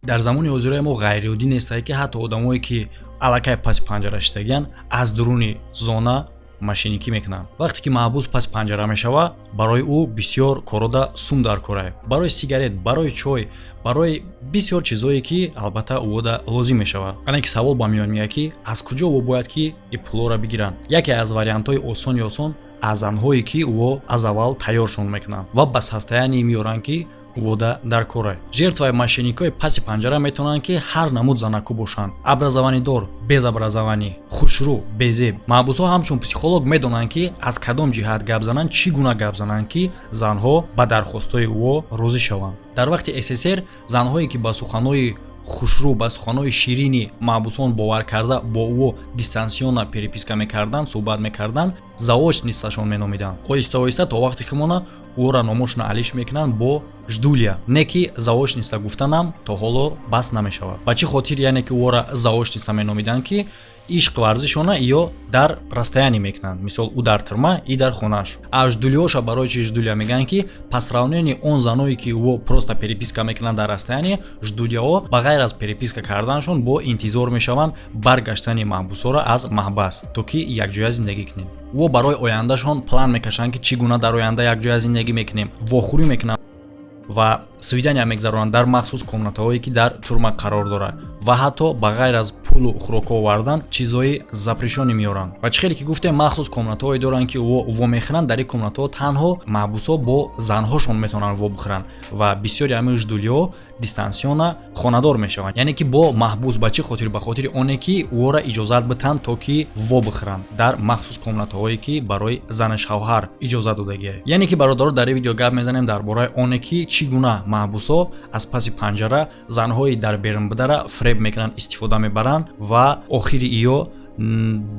дар замони ҳозира мо ғайриоддӣ нестае ки ҳатто одамое ки аллакай паси панҷара иштагиян аз дуруни зона машиникӣ мекунанд. Вақте ки маҳбус паси панҷара мешава, барои ӯ бисёр корода сум дар кора, барои сигарет, барои чой, барои бисёр чизое ки албатта ӯода лозим мешавад. Ана ки савол ба миён меояд ки аз куҷо ӯ бояд ки и пулора бигиранд. Яке аз вариантҳои осон аз занҳое ки ӯ аз аввал тайёршон мекунанд ва ба састаяне меоранд ки ӯода дар кора. Жертваи мошенникои паси панҷара метавонанд ки ҳар намуд занаку бошанд. Абразаванидор, безабразаванӣ, хушрӯ, безеб. маҳбусҳо ҳамчун психолог медонанд ки аз кадом ҷиҳат гап зананд, чӣ гуна гап зананд ки занҳо ба дархостои ӯ розӣ шаванд. Дар вақти СССР занҳое ки ба суханои хушрӯ, ба суханои ширини маҳбусон бовар карда бо ӯ дистансиона переписка мекарданд, суҳбат мекарданд, заочницашон меномиданд. Оҳиста оҳиста то вақте ки мона ӯро номошна алиш мекунанд бо ждулия. Не ки заочница гуфтанам то ҳоло бас намешавад. Ба чӣ хотир яъне ки ӯро заочница меномиданд ки ишқ варзишона ё дар расстоянӣ мекунанд. Мисол ӯ дар тирма, и дар хонааш. А ждулиёша барои чӣ ждулия мегӯянд ки пас равнени он заное ки ӯ просто переписка мекунанд дар расстояние, ждулияҳо ба ғайр аз переписка карданашон бо интизор мешаванд баргаштани маҳбусҳоро аз маҳбас, то ки якҷоя зиндагӣ кунем. ӯ барои ояндашон план мекашанд ки чӣ гуна дар оянда якҷоя зиндагӣ мекунем, вохӯрӣ мекунанд ва свидания мегзаронанд дар махсус комнатаҳое ки дар турма қарор дорад ва ҳатто ба ғайр аз пулу хӯрокҳо овардан чизҳои запрещёнӣ меоранд. Ва чӣ хеле ки гуфтем махсус комнатаҳое доранд ки вомехӯранд, дар ин комнатаҳо танҳо маҳбусҳо бо занҳошон метавонанд вобихӯранд ва бисёри ҳамин ждулиҳо дистансиона хонадор мешаванд. Яъне ки бо маҳбус ба чӣ хотир? Ба хотири оне ки ӯро иҷозат битанд то ки вобихӯранд дар махсус комнатаҳое ки барои зани шавҳар иҷозат додагиа. Яъне ки бародаро дар ин видео гап мезанем дар бораи оне ки чӣ гуна маҳбусҳо аз паси панҷара занҳои дар берунбудара фреб мекунанд, истифода мебаранд ва охири иё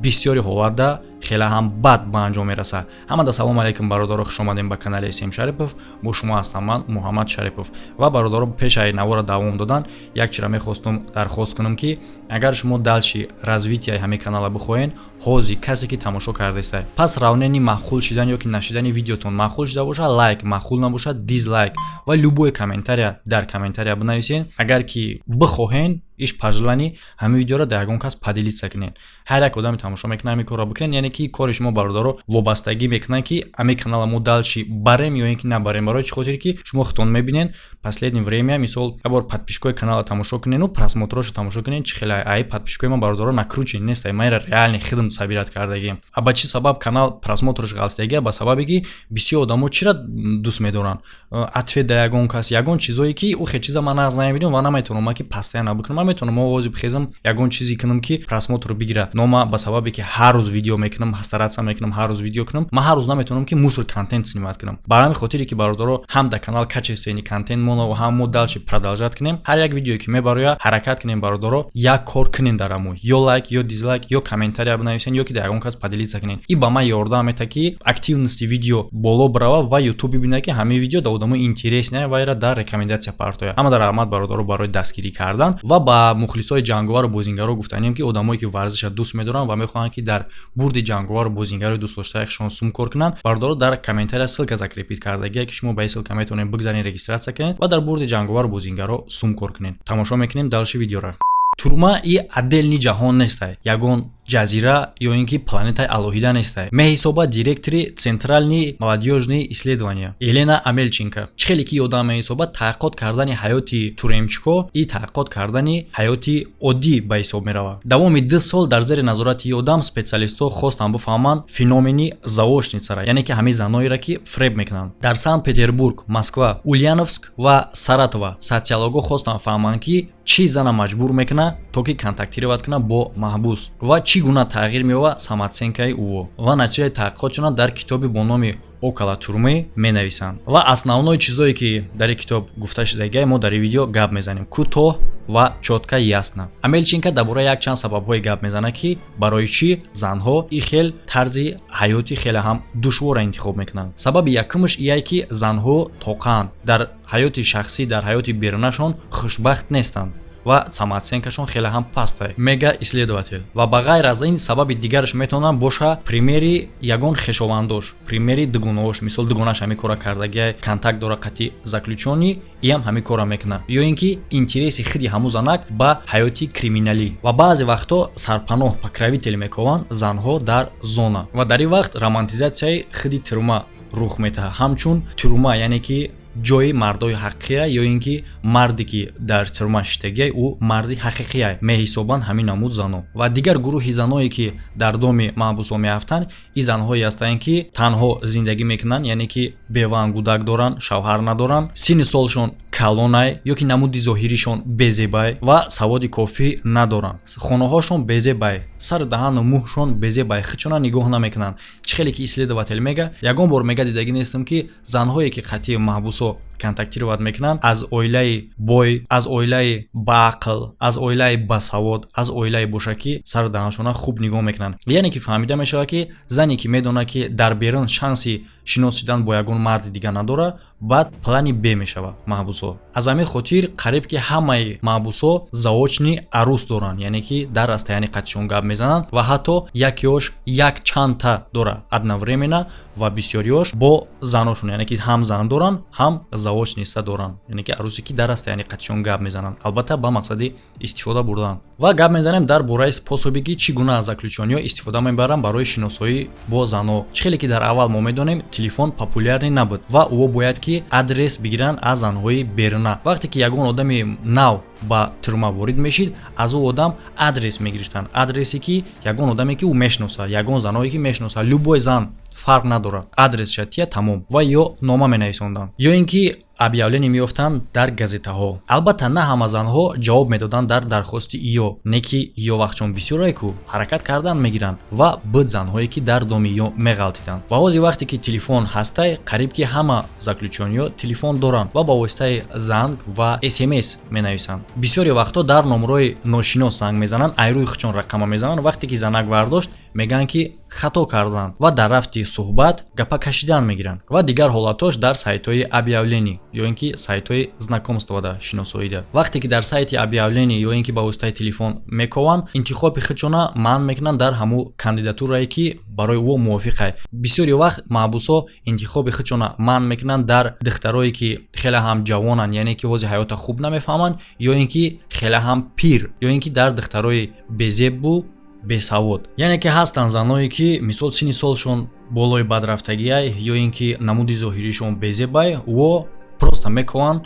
бисёри ҳолатда хеле ҳам бад ба анҷом мерасад. Ҳамада салом алейкум бародаро, хушомадем ба канали Сем Шарипов. Бо шумо ҳастам ман Муҳаммад Шарипов. Ва бародаро пеш аз навора давом додан якчира мехостум дархост кунам ки агар шумо далши развитияи ҳамин канала бихоҳед, ҳозир касе ки тамошо кардестай, пас равнени маъқул шидан ё ки нашидани видеотон маъқул шуда бошад, лайк, маъқул набошад дизлайк ва любое комментария дар комментария бинависед. Агар ки бихоҳед иш пожеланий ҳамин видеоро дар ягон кас поделиться кунед. Ҳар як одами тамошо мекунад ҳамин корро бикунед, яъне ки кори шумо бародаро вобастагӣ мекунад ки ҳамин канала мо дальши барем ё ин ки набарем. Барои чӣ хотир ки шумо худтон мебинед последнее время, мисол ябор подписчикои канала тамошо кунед, ну просмотрошо тамошо кунед, чӣ хеле ай подписчикои ман бародаро накручен нестай, майра реальный хидм сабират кардагием. А ба чӣ сабаб канал просмотрош галстагия? Ба сабабе ки бисёр одамо чира дӯст медоранд ответ да ягон кас, ягон чизое ки ухе чиза ман аз намебинам ва наметавонам ки постоянно бикунам. Ман метавонам овози бихезам ягон чизе кунам ки просмотр бигира, но ман ба сабабе ки ҳар рӯз видео мекунам, старатсия мекунам ҳар рӯз видео кунам, ман ҳар рӯз наметавонам ки мусор контент снимат кунам. Бар ҳамин хотире ки бародаро ҳам да канал качествени контент моно ва ҳам мо дальше продолжат кунем. Ҳар як видеое ки мебароя ҳаракат кунем бародаро, як кор кунем дар амо, ё лайк, ё дизлайк, ё комментария бинависен, ё ки да ягон кас поделиться кунен. И ба ман ёрдам мета ки активности видео боло барава ва YouTube бибина ки ҳамин видео да одамо интереснее ва ира дар рекомендация партоя. Ҳама дар раҳмат бародаро барои дастгирӣ кардан ва ба мухлисои ҷанговару бозингаро гуфтанем ки одамое ки варзиша дӯст медоранд ва мехоҳанд ки дар бурди ҷанговару бозингари дӯст доштаашон сум кор кунанд, бародаро дар комментария ссилка закрепит кардагия ки шумо ба ин ссилка метавонед бигзаред, регистратсия кунед ва дар бурди ҷанговару бозингаро сум кор кунед. Тамошо мекунем далши видеоро. Турма и отдельный ҷаҳон нестай, ягон ҷазира ё ин ки планетаи алоҳида нестай. Меҳисоба директори Центральни молодёжни исследования Елена Амельченко чӣ хеле ки ёдам меҳисоба таҳқиқот кардани ҳаёти туремчико и таҳқиқот кардани ҳаёти оддӣ ба ҳисоб меравад. Давоми 2 сол дар зери назорати ёдам специалистҳо хостанд бифаҳманд феномени заочницара, яъне ки ҳамин заноеро ки фреб мекунанд. Дар Санкт-Петербург, Москва, Ульяновск ва Саратова социологҳо хостанд фаҳманд ки чӣ зана маҷбур мекунад то ки контактировать кунад бо маҳбус ва чӣ гуна тағйир меёбад самооценкаи ӯ. Ва натиҷаи таҳқиқотшона дар китоби бо номи около турмы менависанд. Ва основное чизое ки дар ин китоб гуфта шудагиа мо дар ин видео гап мезанем кӯтоҳ ва чотка ясна. Амельченко дар бораи якчанд сабабҳое гап мезанад ки барои чӣ занҳо ин хел тарзи ҳаёти хеле ҳам душвора интихоб мекунанд. Сабаби якумаш ие ки занҳо тоқан дар ҳаёти шахсӣ, дар ҳаёти берунашон хушбахт нестанд. ва самооценкашон хеле ҳам паст ай, мега исследователь. Ва ба ғайр аз ин сабаби дигараш метавонад боша примери ягон хешовандош, примери дугунаош, мисол дугунаш ҳамин кора кардагиай, контакт дора қати заключёни, иам ҳамин кора мекунад. Ё ин ки интереси худи ҳамун занак ба ҳаёти криминалӣ ва баъзе вақтҳо сарпаноҳ покровители мекованд занҳо дар зона ва дар ин вақт романтизатсияи худи тюрма рух метаҳад. Ҳамчун тюрма яъне ки ҷои мардои ҳақиқия ё ин ки марде ки дар тюрма шиштагиай ӯ марди ҳақиқия меҳисобанд ҳамин намуд зано. Ва дигар гурӯҳи заное ки дар доми маҳбусҳо меафтанд, ин занҳое ҳастанд ки танҳо зиндагӣ мекунанд, яъне ки беваан гудак доранд, шавҳар надоранд, синни солшон калонай ё ки намуди зоҳиришон безебай ва саводи кофӣ надоранд, хонаҳошон безебай, сари даҳану мӯҳшон безебай, худшона нигоҳ намекунанд. Чӣ хеле ки исследователь мега, ягон бор мега дидагӣ нестам ки занҳое ки қатъи маҳбусҳо контактировать мекунанд аз оилаи бой, аз оилаи баақл, аз оилаи басавод, аз оилаи боша ки сари даҳаншона хуб нигоҳ мекунанд. яъне ки фаҳмида мешавад ки зане ки медонад ки дар берун шанси шинос шудан бо ягон марди дига надора, баъд плани б мешавад маҳбусҳо. аз ҳамин хотир қариб ки ҳамаи маҳбусҳо заочни арӯс доранд, яъне ки дар расстоянии қатъишон гап мезананд ва ҳатто якеош як чандта дора одновременно ва бисёриош бо заношон, яъне ки ҳам зан доранд, ҳам заоч ниста доранд, яъне ки арӯсе ки дар расстоянии қатъишон гап мезананд, албатта ба мақсади истифода бурданд. ва гап мезанем дар бораи способи ки чӣ гуна заключёниҳо истифода мебаранд барои шиносоӣ бо занҳо. чӣ хеле ки дар аввал мо медонем телефон популярӣ набуд ва ӯ бояд ки адрес бигиранд аз занҳои беруна. вақте ки ягон одами нав ба тюрма ворид мешид, аз ӯ одам адрес мегирифтанд, адресе ки ягон одаме ки ӯ мешиносад, ягон заное ки мешиносад, любой зан фарқ надорад, адресша тия тамом ва ё нома менависонданд, ё ин ки объявление меёфтанд дар газетаҳо. албатта на ҳама занҳо ҷавоб медоданд дар дархости иё, не ки иё вақтчон бисёрае ку ҳаракат кардан мегиранд ва буд занҳое ки дар доми иё меғалтиданд. ва ҳозир вақте ки телефон ҳастай, қариб ки ҳама заключёниҳо телефон доранд ва ба воситаи занг ва смс менависанд. бисёри вақтҳо дар номрои ношинос занг мезананд, айрӯи худшон рақама мезананд. вақте ки занак вардошт мегӯянд ки хато карданд ва дар рафти суҳбат гапа кашидан мегиранд. ва дигар ҳолатош дар сайтҳои объявлений ё ин ки сайтҳои знакомство да шиносоида. вақте ки дар сайти объявлений ё ин ки ба воситаи телефон мекованд, интихоби худшона манъ мекунанд дар ҳамун кандидатурае ки барои ӯ мувофиқай. бисёри вақт маҳбусҳо интихоби худшона манъ мекунанд дар духтарое ки хеле ҳам ҷавонанд, яъне ки ҳозир ҳаёта хуб намефаҳманд, ё ин ки хеле ҳам пир, ё ин ки дар духтарои безебу бесавод, яъне ки ҳастанд заное ки мисол синни солшон болои бадрафтагиай ё ин ки намуди зоҳиришон безебай, ӯ просто мекованд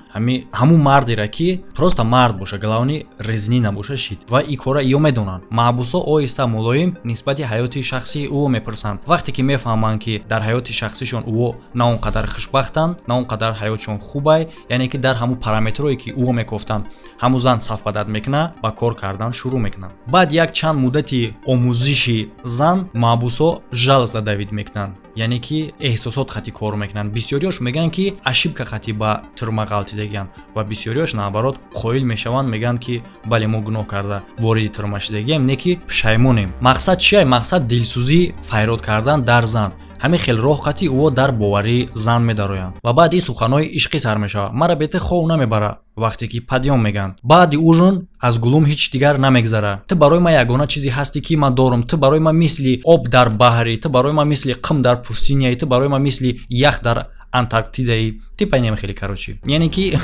ҳамун мардеро ки просто мард боша, галавани резини набоша шид ва ин кора иё медонанд. маҳбусҳо оҳиста мулоим нисбати ҳаёти шахсии ӯ мепурсанд. вақте ки мефаҳманд ки дар ҳаёти шахсишон ӯ на он қадар хушбахтанд, на он қадар ҳаётшон хубай, яъне ки дар ҳамун параметрое ки ӯ мегуфтанд ҳамун зан сафбадад мекунад, ба кор кардан шурӯъ мекунанд. баъд як чанд муддати омӯзиши зан маҳбусҳо жал зада вид мекунанд, яъне ки эҳсосот хати кор мекунанд. бисёриош мегӯянд ки ашибка хати ба тюрма ғалтидагиянд ва бисёриош наоборот қоил мешаванд, мегӯянд ки бале мо гуноҳ карда вориди тюрма шудагием, не ки пушаймонем. мақсад чие? мақсад дилсӯзӣ файрод кардан дар зан. ҳамин хел роҳ қати ӯ дар боварии зан медароянд ва баъд ин суханҳои ишқӣ сар мешавад. мара бете хов намебара вақте ки падём мегӯянд. баъди ужин аз гулум ҳеч дигар намегзара. ту барои ман ягона чизе ҳастӣ ки ман дорам. ту барои ман мисли об дар баҳрӣ, ту барои ман мисли қим дар пустиняи, ту барои ман мисли ях дар антарктидаи. типайнем хеле карочи, яъне ки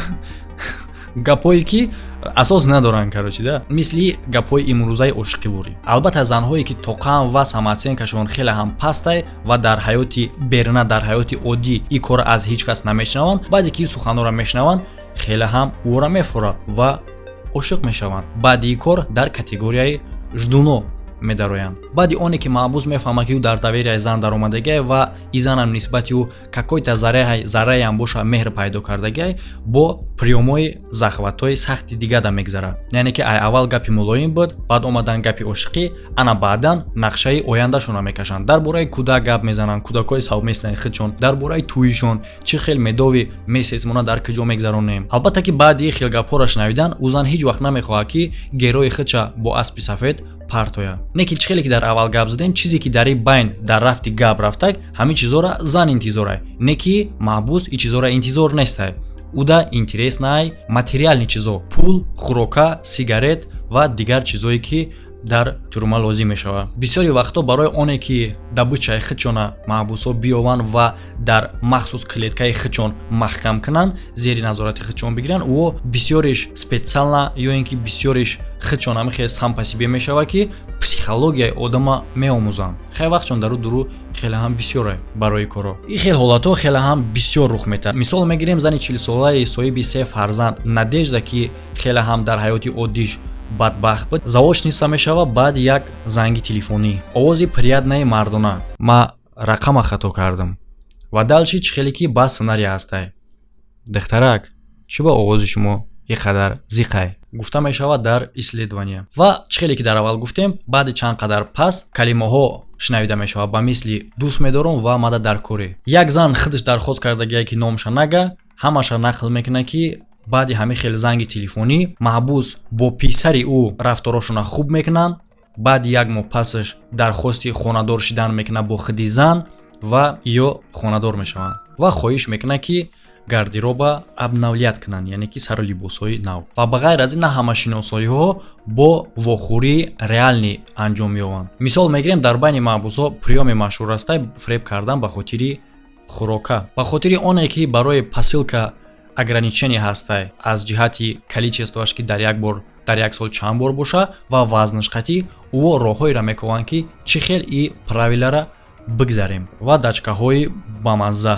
гапое ки асос надоранд, карочи да, мисли гапҳои имрӯзаи ошиқиворӣ. албатта занҳое ки тоқаам ва самооценкашон хеле ҳам пастай ва дар ҳаёти беруна, дар ҳаёти оддӣ ин кор аз ҳеҷ кас намешунаванд, баъде ки ин суханҳоро мешунаванд хеле ҳам ӯро мефурад ва ошиқ мешаванд. баъди ин кор дар категорияи ждуно медароянд. баъди оне ки маҳбус мефаҳмад ки ӯ дар доверияи зан даромадагиай ва ин занам нисбати ӯ какой-то зарраям боша меҳр пайдо кардагиай, бо приёмҳои захватҳои сахти дига да мегзара. яъне ки ай аввал гапи мулоим буд, баъд омадан гапи ошиқӣ, ана баъдан нақшаи ояндашонро мекашанд. дар бораи кӯдак гап мезананд, кӯдакҳои савместнаи худшон, дар бораи тӯишон, чӣ хел медови месяцмона дар куҷо мегзаронем. албатта ки баъди ин хел гапҳоро шунавидан, ӯ зан ҳеҷ вақт намехоҳад ки герои худша бо аспи сафед партоя. Не ки чӣ хеле ки дар аввал гап задем, чизе ки дар ин байн дар рафти гап рафтак, ҳамин чизора зан интизорай, не ки маҳбус ин чизора интизор нестай. уда интересной материальни чизо, пул, хурока, сигарет ва дигар чизое ки дар тюрма лозим мешавад. Бисёри вақто барои оне ки дабучаи хичона маҳбусо биёванд ва дар махсус клеткаи хичон маҳкам кунанд, зери назорати хичон бигиранд, ӯ бисёриш специална ё ин ки бисёриш хичон ҳамихел сампасибе мешавад ки психологияи одама меомӯзанд. хеле вақтчон дару дуру хеле ҳам бисёре барои коро. ин хел ҳолатҳо хеле ҳам бисёр рух метавад. мисол мегирем зани 40-солаи соҳиби 3 фарзанд Надежда ки хеле ҳам дар ҳаёти оддиш бадбахт буд, завоҷ ниса мешава баъди як занги телефонӣ. Овози приятнаи мардона. Ма рақама хато кардам. Ва далчи чӣ хеле ки бас сценарий ҳастай. Духтарак, чӣ ба овози шумо ин қадар зиқай? Гуфта мешавад дар исследование. Ва чӣ хеле ки дар аввал гуфтем, баъди чанд қадар пас калимаҳо шунавида мешавад ба мисли дӯст медорам ва мада дар корӣ. Як зан худаш дархост кардагие ки номаша нага, ҳамаша нақл мекуна ки баъди ҳамин хел занги телефонӣ маҳбус бо писари ӯ рафторошона хуб мекунанд, баъди як моҳ пасаш дархости хонадор шидан мекуна бо худи зан ва ё хонадор мешаванд ва хоҳиш мекуна ки гардероба обновлят кунанд, яъне ки сару либосҳои нав. Ва ба ғайр аз ин на ҳама шиносоиҳо бо вохӯрии реалӣ анҷом меёбанд. Мисол мегирем дар байни маҳбусҳо приёми машҳур астай фреб кардан ба хотири хӯрока. Ба хотири оне ки барои посилка ограничение ҳастай аз ҷиҳати количествоаш ки дар як бор дар як сол чанд бор боша ва вазнаш қатӣ, ӯ роҳҳоеро мекунанд ки чӣ хел и правилара бигзарем ва дачкаҳои бамазза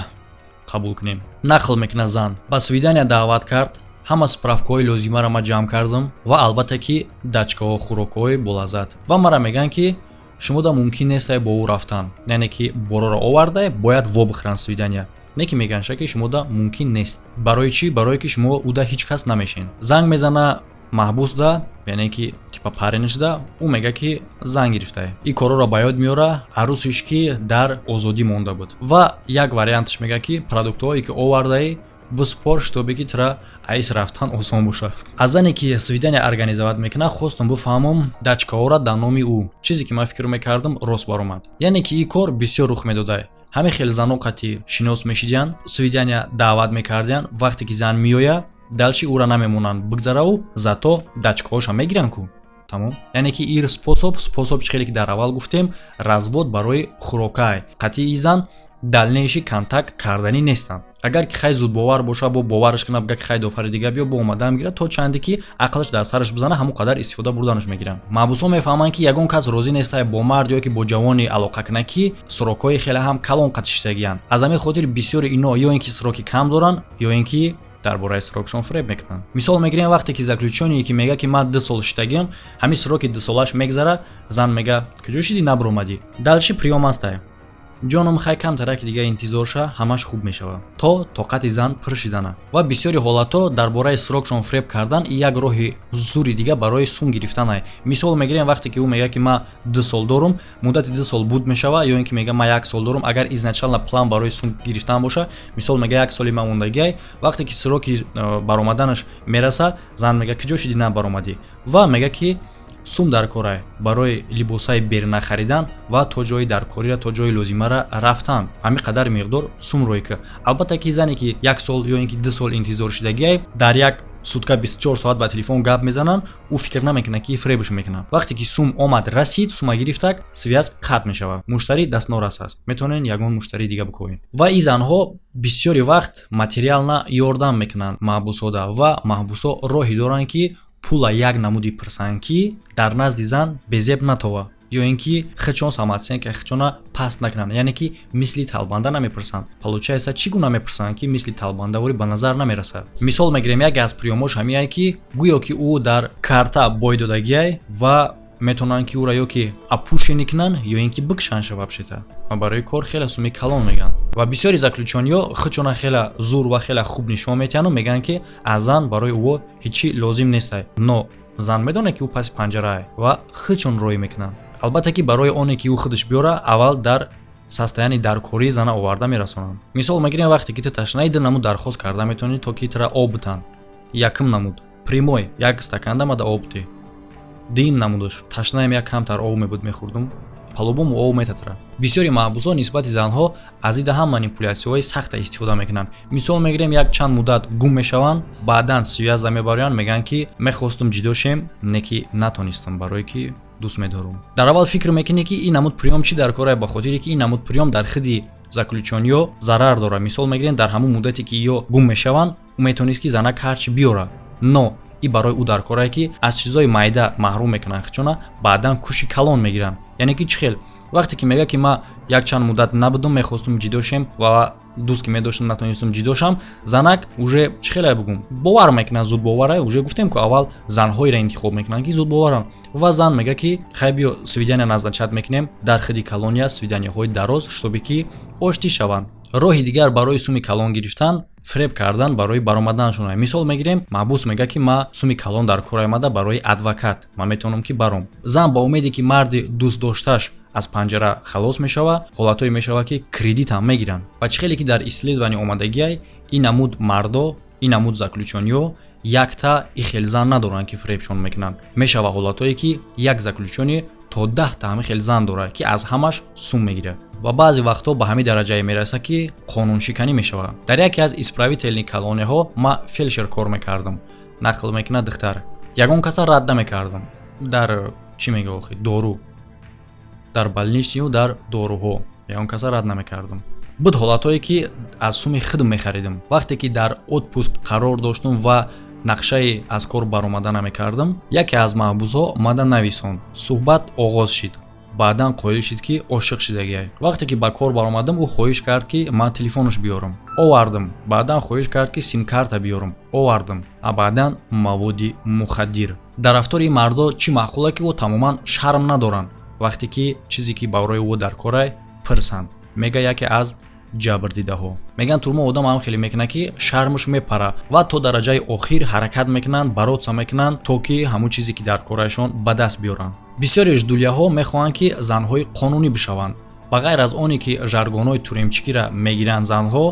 қабул кунем. Нақл мекуна зан ба свидания даъват кард, ҳама справкаҳои лозимаро ма ҷамъ кардам ва албатта ки дачкаҳо хӯрокҳои болаззат. Ва мара мегӯянд ки шумода мумкин нестай бо ӯ рафтан, яъне ки бороро овардай бояд вобихӯранд свидания. Не ки мегӯянд ки шумода мумкин нест. Барои чӣ? Барое ки шумо уда ҳеҷ кас намешен. Занг мезана маҳбус да, яъне ки типа парениш да, ӯ мега ки занг гирифтай. Ин корро ба ёд меора арӯсиш ки дар озодӣ монда буд. Ва як вариантиш мега ки продуктҳое ки овардаи биспор штобе ки тира айс рафтан осон боша. Аз зане ки свидания организоват мекуна хостам бифаҳмам дачкаҳоро дар номи ӯ. Чизе ки ман фикр мекардам рост баромад. Яъне ки ин кор бисёр рух медодай. ҳамин хел зано қати шинос мешидиянд, свидания даъват мекардиянд, вақте ки зан меоя далчи ӯра намемонанд бигзара ӯ, зато дачкаҳоша мегиранд ку. Тамом. Яъне ки ин способ чӣ хеле ки дар аввал гуфтем, развод барои хӯрокай. Қатъи зан далнеши контакт карданӣ нестанд. Агар ки хай зудбовар боша, бо бовараш кунад бигӯяд ки хай дофари дига биё бо омада мегирад то чанде ки ақлаш дар сараш бизана ҳамон қадар истифода бурданаш мегиранд. маҳбусҳо мефаҳманд ки ягон кас розӣ нестай бо мард ё ки бо ҷавони алоқа куна ки срокҳои хеле ҳам калон қатиштагиянд. Аз ҳамин хотир бисёри ино ё ин ки сроки кам доранд ё ин ки дар бораи срокшон фреб мекунанд. Мисол мегирем вақте ки заключёние ки мега ки ман 2 сол шидагим, ҳамин сроки 2 солаш мегзара, зан мега куҷо шидӣ набиромадӣ? Далчи приём астай. ҷоном хай камтара ки дига интизор ша, ҳамаш хуб мешава. То тоқати зан пир шидана. Ва бисёри ҳолатҳо дар бораи срокшон фреб кардан и як роҳи зури дига барои сум гирифтанай. Мисол мегирем вақте ки ӯ мега ки ма 2 сол дорум, муддати 2 сол буд мешава ё ин ки мега ма 1 сол дорум, агар изначально план барои сум гирифтан боша, мисол мега 1 соли ма мондагиай, вақте ки сроки баромаданаш мераса, зан мега куҷо шидӣ набаромадӣ? Ва мега ки сум дар корай барои либосҳои берна харидан ва то ҷои даркорира то ҷои лозимара рафтан. ҳамин қадар миқдор сум рӯйка. Албатта ки зане ки 1 сол ё ин ки 2 сол интизор шидагиай, дар як сутка 24 соат ба телефон гап мезананд, ӯ фикр намекунад ки фребш мекунад. Вақте ки сум омад расид, сума гирифтак, связ қатъ мешавад. Муштари дастнорас аст. Метавонен ягон муштари дига бикунед. Ва ин занҳо бисёри вақт материална ёрдам мекунанд маҳбусода ва маҳбусо роҳи доранд ки пула як намуди пирсанд ки дар назди зан безеб натова ё ин ки хичон саматсен ки хичона паст накунанд, яъне ки мисли талбанда намепирсанд. Получается чӣ гуна мепирсанд ки мисли талбандавори ба назар намерасад. Мисол мегирем яке аз приёмош ҳамияе ки гӯё ки ӯ дар карта бой додагиай ва метавонанд ки ӯра ё ки апушени кунанд ё ин ки бикшанд шавабшита. ва барои кор хеле суми калон меган. Ва бисёри заключёниё хичона хеле зур ва хеле хуб нишон метиҳанд, меган ки аз зан барои ӯ ҳичи лозим нестай. Но зан медонад ки ӯ паси панҷарае ва хичон роӣ мекунанд. Албатта ки барои оне ки ӯ худаш биёра, аввал дар состоянии даркории зана оварда мерасонанд. Мисол мегирем вақте ки ту ташнаи 2 намуд дархост карда метавонӣ то ки тира об битанд. Якм намуд прямой 1 стакан дамада об битӣ. Дин намудаш ташнаем як камтар об мебуд мехӯрдум. палубу муовиметатра. Бисёри маҳбусҳо нисбати занҳо аз идаҳа манипулятсияҳои сахта истифода мекунанд. Мисол мегирем, як чанд муддат гум мешаванд, баъдан связда мебароянд, мегӯянд ки мехостум ҷидо шем, не ки натонистам, барое ки дӯст медорум. Дар аввал фикр мекунӣ ки ин намуд приём чӣ дар кор аст, ба хотире ки ин намуд приём дар хиди заключёниё зарар дорад. Мисол мегирем, дар ҳамун муддате ки ё гум мешаванд, ӯ метавонист ки занак ҳарчи биёра, но и барои ӯ дар кор аст ки аз чизҳои майда маҳрум мекунанд хичона, баъдан куши калон мегиранд. Яъне ки чӣ хел? Вақте ки мега ки ма як чанд муддат набудум, мехостум ҷидо шем ва дӯст ки медоштам натонистум ҷидо шам, занак уже чӣ хеле бугум бовар мекунад, зуд бовар аст. Уже гуфтем ки аввал занҳоеро интихоб мекунанд ки зуд боваранд ва зан мега ки хай биё свидания назначат мекунем дар хиди калония, свиданияҳои дароз, штобе ки ошти шаванд. роҳи дигар барои суми калон гирифтан фреб кардан барои баромаданашон. Мисол мегирем, маҳбус мега ки ма суми калон дар кор омада барои адвокат ман метавонам ки баром. Зан ба умеде ки марди дӯст дошташ аз панҷара халос мешава, ҳолатое мешава ки кредитам мегиранд. Ва чӣ хеле ки дар исследование омадагиай, ин намуд мардо, ин намуд заключёниё якта ихел зан надоранд ки фребшон мекунанд. Мешава ҳолатое ки як заключёни то 10 ҳами хел зан дорад ки аз ҳамаш сум мегирад. Ва баъзе вақтҳо ба ҳамин дараҷае мераса ки қонуншиканӣ мешавад. Дар яке аз исправителни колонияҳо ма фелшер кор мекардам. Нақл мекунад духтар. Ягон каса рад намекардам. Дар чӣ мегӯ охи? Дору. Дар балничнию дар доруҳо. Ягон каса рад намекардам. буд ҳолатое ки аз суми худам мехаридам. Вақте ки дар отпуск қарор доштум ва нақшаи аз кор баромада намекардам, яке аз маҳбусҳо омада нависонд. Суҳбат оғоз шид. баъдан қоил шид ки ошиқ шидагиай. Вақте ки ба кор баромадам, ӯ хоҳиш кард ки ман телефонаш биёрам. Овардам. Баъдан хоҳиш кард ки симкарта биёрам. Овардам. А баъдан маводи мухаддир. Дар рафтори мардо чӣ маъқула ки ӯ тамоман шарм надоранд. Вақте ки чизе ки барои ӯ дар кор аст пирсанд. Мега яке аз ҷабрдидаҳо. Меган турмо одам ҳам хеле мекунад ки шармаш мепара ва то дараҷаи охир ҳаракат мекунанд, бароса мекунанд, то ки ҳамун чизе ки дар корашон ба даст биёранд. бисёри ждулияҳо мехоҳанд ки занҳои қонунӣ бишаванд. Ба ғайр аз оне ки жаргонҳои туремчикиро мегиранд занҳо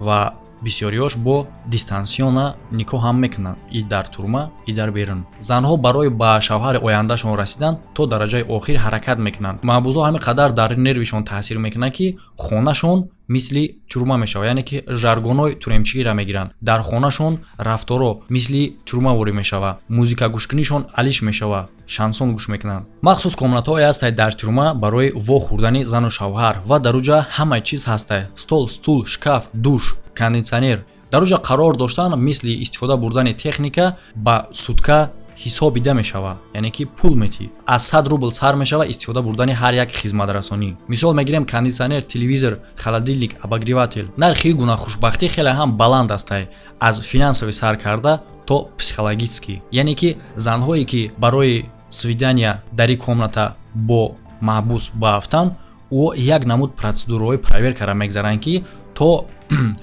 ва бисёриёш бо дистансиона никоҳ ҳам мекунанд, и дар турма, и дар берун. Занҳо барои ба шавҳари ояндашон расидан то дараҷаи охир ҳаракат мекунанд. маҳбусҳо ҳамин қадар дар нервишон таъсир мекунад ки хонашон мисли тюрма мешава, яъне ки жаргонҳои туремчигиро мегиранд. Дар хонашон рафторо мисли тюрма ворӣ мешава. Музика гӯшкунишон алиш мешава, шансон гӯш мекунанд. махсус комнатаҳое ҳастанд дар тюрма барои вохӯрдани зану шавҳар ва дар уҷа ҳамаи чиз ҳастанд. Стол, стул, шкаф, душ, кондитсионер. Дар уҷа қарор доштан мисли истифода бурдани техника ба сутка ҳисоб дида мешава, яъне ки пул метӣ. аз 100 рубл сар мешава истифода бурдани ҳар як хизматрасонӣ. Мисол мегирем, кондитсионер, телевизор, холодильник, обогреватель. нархи гуна хушбахтӣ хеле ҳам баланд астанд, аз финансовӣ сар карда то психологически. яъне ки занҳое ки барои свидания дар ин комната бо маҳбус баафтанд, ӯ як намуд процедураҳои проверкаро мегзаранд ки то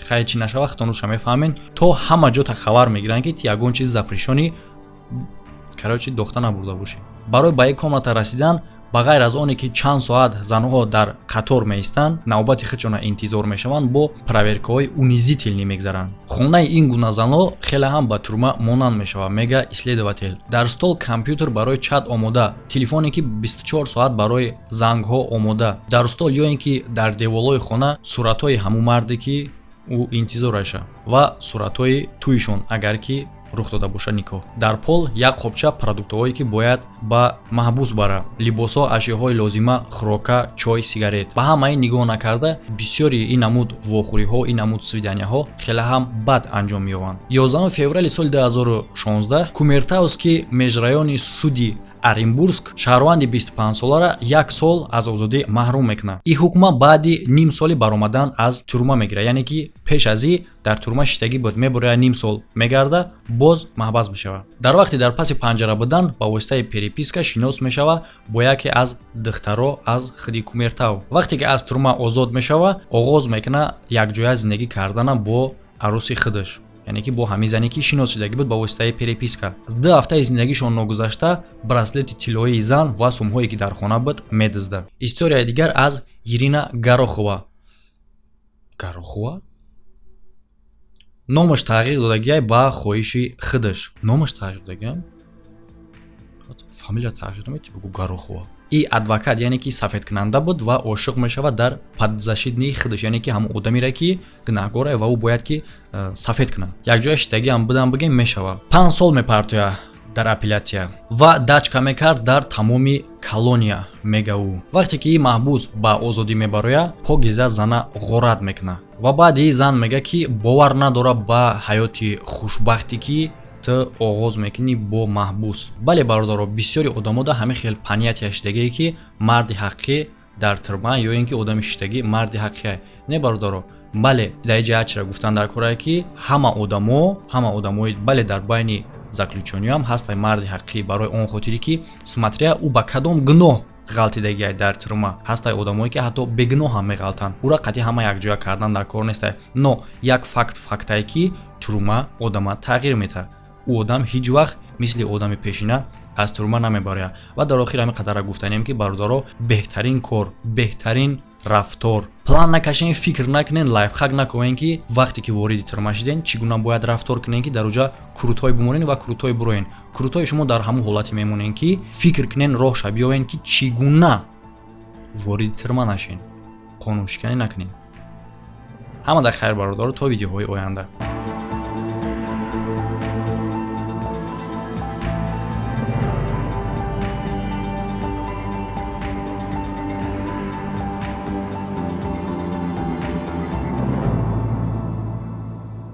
хай чӣ нашава, хитонуша мефаҳмед, то ҳама ҷота хабар мегиранд ки ти ягон чиз запрещёни карочи дохта набурда бошӣ. барои ба ин комната расидан, ба ғайр аз оне ки чанд соат занҳо дар қатор меистанд, навбати худшона интизор мешаванд, бо проверкаҳои унизителни мегзаранд. хонаи ин гуна занҳо хеле ҳам ба тюрма монанд мешавад, мега исследователь. дар стол компютер барои чат омода, телефоне ки 24 соат барои зангҳо омода. дар стол ё ин ки дар деволои хона суратҳои ҳамун марде ки ӯ интизораша ва суратҳои тӯишон агар ки рух дода боша никоҳ. дар пол як қопча продуктҳое ки бояд ба маҳбус бара, либосҳо, ашёҳои лозима, хӯрока, чой, сигарет. ба ҳама ин нигоҳ накарда, бисёри ин намуд вохӯриҳо, ин намуд свиданияҳо хеле ҳам бад анҷом меёбанд. 11 феврали соли 2016 Кумертаус ки межраёни суди Оренбург шаҳрванди 25 соларо 1 сол аз озодӣ маҳрум мекунад. ин ҳукма баъди ним соли баромадан аз тюрма мегирад, яъне ки пеш аз ин дар тюрма шиштагӣ буд, мебурад ним сол мегарда, боз маҳбас мешавад. дар вақти дар паси панҷара будан ба воситаи переписка шинос мешава бо яке аз духтаро аз худи Кумертау. вақте ки аз тюрма озод мешава, оғоз мекунад якҷоя зиндагӣ кардана бо арӯси худаш, яъне ки бо ҳамин зане ки шинос шудагӣ буд ба воситаи переписка. 2 ҳафтаи зиндагишон ногузашта браслети тиллоии зан ва сумҳое ки дар хона буд медузда. историяи дигар аз Ирина Горохова. Горохова? номаш тағйир додагиай ба хоҳиши худаш. номаш тағйир додагиай? фамилия тағйир намедӣ, бигӯ Гарохова. И адвокат яъне ки сафедкунанда буд ва ошиқ мешавад дар подзащитнии худаш, яъне ки ҳамон одамере ки гунаҳгоре ва ӯ бояд ки сафед кунад. Якҷоя шитагиам будам бигем мешава. 5 сол мепартоя дар апелляция ва дачка мекард дар тамоми колония, мега ӯ. Вақте ки маҳбус ба озодӣ мебароя, погиза зана ғорат мекуна ва баъди зан мега ки бовар надора ба ҳаёти хушбахтӣ ки ту оғоз мекунӣ бо маҳбус. Бале бародаро, бисёри одамода ҳамин хел панияти ҳаштагие ки марди ҳаққӣ дар тюрма ё ин ки одами шиштагӣ марди ҳаққӣ. Не бародаро, бале дар ҷаҳат чира гуфтан дар корае ки ҳама одамои бале дар байни заключёниам ҳастай марди ҳаққӣ барои он хотире ки смотря ӯ ба кадом гуноҳ ғалтидагия дар тюрма. Ҳастай одамое ки ҳатто бегуноҳ ҳам меғалтанд. Ура қатъи ҳама якҷоя кардан дар кор нестай. Но як фактае ки тюрма одама тағйир метавад. ӯ одам ҳеҷ вақт мисли одами пешина аз тюрма намебарояд. Ва дар охир ҳамин қадара гуфтанем ки бародаро, беҳтарин кор, беҳтарин рафтор, план накашен, фикр накунен, лайфхак накунен ки вақте ки вориди тюрма шуден чӣ гуна бояд рафтор кунен ки дар оҷа крутой бимонен ва крутой буроен. Крутой шумо дар ҳамон ҳолате мемонен ки фикр кунен, роҳша биёвен ки чӣ гуна вориди тюрма нашен, қонуншиканӣ накунен. Ҳамада хайр бародаро, то видеоҳои оянда.